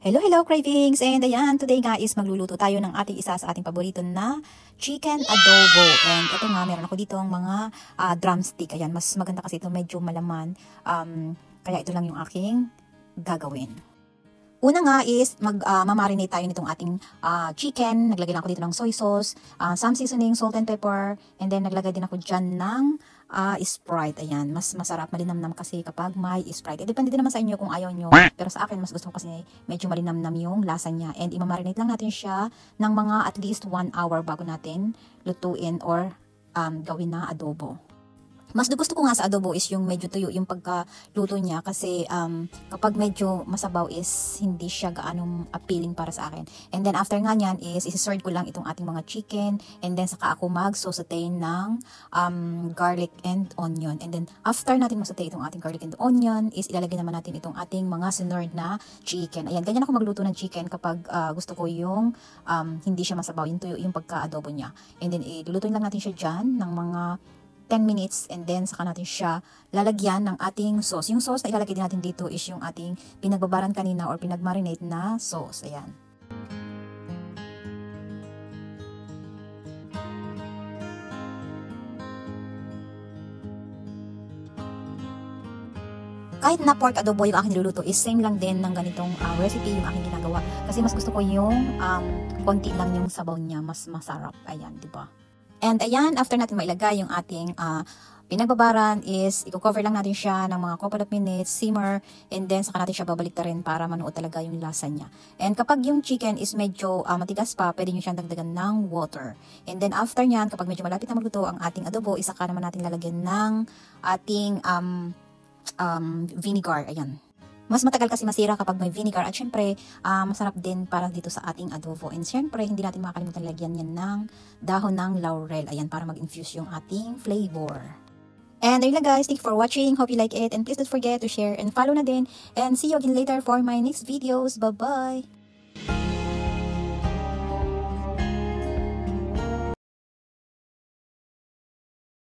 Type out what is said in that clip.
Hello, hello cravings! And ayan, today nga is magluluto tayo ng ating isa sa ating paborito na chicken adobo. And ito nga, meron ako dito ang mga drumstick. Ayan, mas maganda kasi ito, medyo malaman. Kaya ito lang yung aking gagawin. Una nga is mamarinate tayo nitong ating chicken. Naglagay lang ako dito ng soy sauce, some seasoning, salt and pepper, and then naglagay din ako dyan ng Sprite. Ayan, mas masarap, malinamnam kasi kapag may Sprite. Depende din naman sa inyo kung ayaw nyo. Pero sa akin, mas gusto ko kasi medyo malinamnam yung lasa niya. And imamarinate lang natin siya ng mga at least 1 hour bago natin lutuin or gawin na adobo. Mas gusto ko nga sa adobo is yung medyo tuyo yung pagkaluto niya kasi kapag medyo masabaw is hindi siya gaano appealing para sa akin. And then after nga niyan is isi-serve ko lang itong ating mga chicken and then saka ako mag-saute ng garlic and onion. And then after natin mag-saute itong ating garlic and onion is ilalagay naman natin itong ating mga sinurd na chicken. Ayan, ganyan ako magluto ng chicken kapag gusto ko yung hindi siya masabaw, yung tuyo yung pagka-adobo niya. And then ilulutuin lang natin siya dyan ng mga 10 minutes and then saka natin siya lalagyan ng ating sauce. Yung sauce na ilalagay din natin dito is yung ating pinagbabaran kanina or pinagmarinate na sauce. Ayan. Kahit na pork adobo yung aking niluluto is same lang din ng ganitong recipe yung aking ginagawa. Kasi mas gusto ko yung konti lang yung sabaw niya, mas masarap. Ayan, di ba? And ayan, after natin mailagay yung ating pinagbabaran is i-cover lang natin siya ng mga couple of minutes, simmer, and then saka natin siya babalik rin para manuot talaga yung lasa niya. And kapag yung chicken is medyo matigas pa, pwede nyo siyang dagdagan ng water. And then after nyan, kapag medyo malapit na magluto ang ating adobo, isaka naman natin lalagyan ng ating vinegar. Ayan. Mas matagal kasi masira kapag may vinegar at syempre masarap din para dito sa ating adobo. And syempre hindi natin makakalimutan lagyan yan ng dahon ng laurel. Ayan, para mag-infuse yung ating flavor. And ayun lang guys, thank you for watching. Hope you like it and please don't forget to share and follow na din. And see you again later for my next videos. Bye bye!